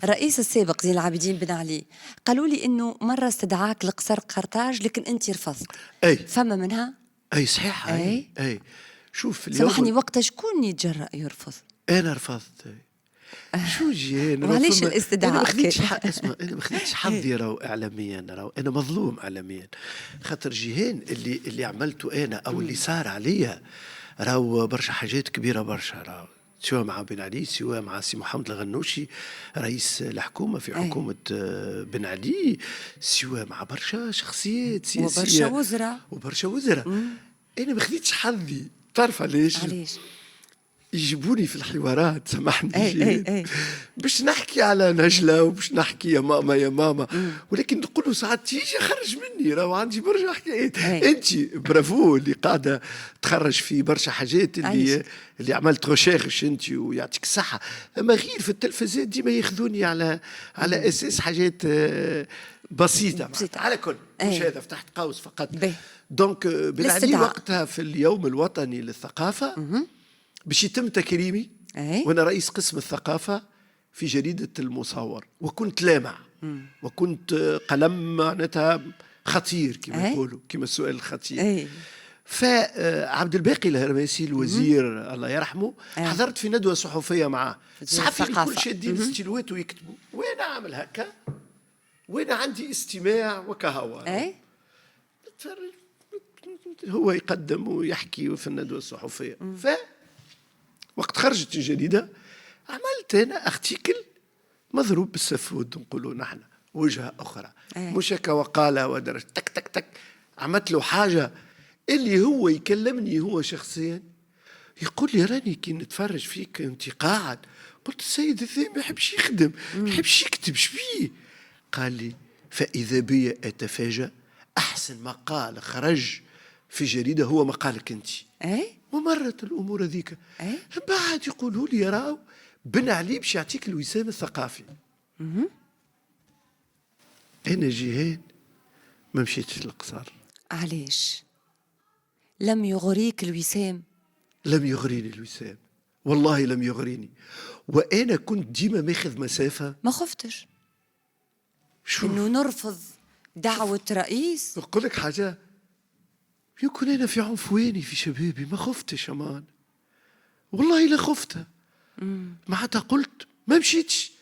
الرئيس السابق زين العابدين بن علي قالوا لي انه مره استدعاك لقصر قرطاج لكن انت رفضت. اي فما منها؟ اي صحيح. اي أي. اي شوف سامحني، اليوم وقتها شكون يتجرأ يرفض؟ انا رفضت. شو جينا وعليش انا الاستدعاء ما خديتش كان؟ حق، اسمع، انا ما خديتش حظي راهو اعلاميا، راهو انا مظلوم اعلاميا، خاطر جيهان اللي عملته انا او اللي صار عليا راهو برشا حاجات كبيره برشا، راهو سواء مع بن علي سواء مع سي محمد الغنوشي رئيس الحكومه في حكومه بن علي، سواء مع برشا شخصيات سياسيه وبرشا وزراء. وبرشا وزراء. انا ما خديتش حظي، تعرف علاش؟ علاش؟ يجيبوني في الحوارات، سامحني أي جيد، أي أي. باش نحكي على نجلة وباش نحكي يا ماما يا ماما، ولكن نقول له ساعات تيجي خرج مني، راهو عندي برشا حكايات. انت برافو اللي قاعده تخرج في برشا حاجات، اللي عملت ريشيرش انت ويعطيك الصحه، اما غير في التلفزيون ديما ياخذوني على اساس حاجات بسيطه. على كل مش هذا، فتحت قوس فقط. دونك بن علي وقتها في اليوم الوطني للثقافه باش يتم تكريمي، وانا رئيس قسم الثقافه في جريده المصور، وكنت لامع وكنت قلم معناتها خطير كما يقولوا، كما السؤال الخطير. فعبد الباقي الهرماسي الوزير الله يرحمه حضرت في ندوه صحفيه معاه، الصحفيين الكل شادين ستيلوات ويكتبوا، وانا عامل هكا، وانا عندي استماع وكهوى. هو يقدم ويحكي في الندوه الصحفيه. وقت خرجت الجريدة عملت أنا أرتيكل مضروب بالسفود، نقولوا نحن وجهة أخرى، مش هكا وقالة ودرج تك تك تك، عملت له حاجة اللي هو يكلمني هو شخصيا، يقول لي راني كي نتفرج فيك أنت قاعد، قلت السيد الذي ما يحبش يخدم، ما يحبش يكتب، شبيه؟ قال لي فإذا بي أتفاجأ، أحسن مقال خرج في جريدة هو مقالك أنت. ومرت الامور هذيك. بعد يقولوا لي راهو بن علي باش يعطيك الوسام الثقافي. انا جيهان ما مشيتش للقصر. علاش؟ لم يغريك الوسام؟ لم يغريني الوسام، والله لم يغريني، وانا كنت ديما ماخذ مسافه. ما خفتش انه نرفض دعوه رئيس؟ نقول لك حاجه، يكون أنا في عنفواني في شبابي ما خفتش أمان، والله لا خفتها. معناتها قلت ما مشيتش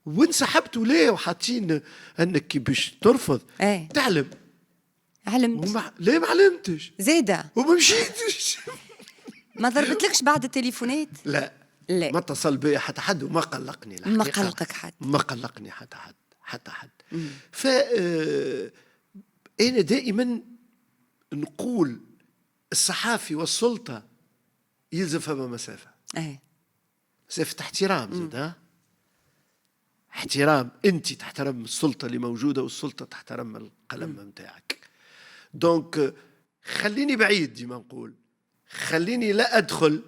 وانسحبت، وليه وحاطين أنك باش ترفض تعلم. علمت؟ ليه ما علمتش زيادة وما مشيتش. ما ضربتلكش بعد التليفونات؟ لا ما اتصل بي حتى حد وما قلقني الحقيقة. ما قلقك حد؟ ما قلقني حتى حد. أنا دائما نقول الصحافي والسلطة يلزم فما مسافة. مسافة احترام زيد، احترام، انت تحترم السلطة اللي موجودة والسلطة تحترم القلم متاعك. دونك خليني بعيد، ديما نقول خليني لا أدخل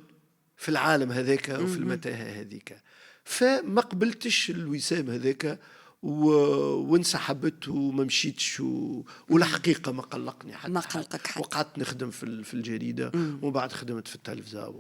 في العالم هذاك وفي المتاهة هذيك. فما قبلتش الوسام هذاك وانسحبت وما مشيتش والحقيقه ما قلقني حتى. ما قلقك حتى. وقعدت نخدم في الجريده وبعد خدمت في التلفزه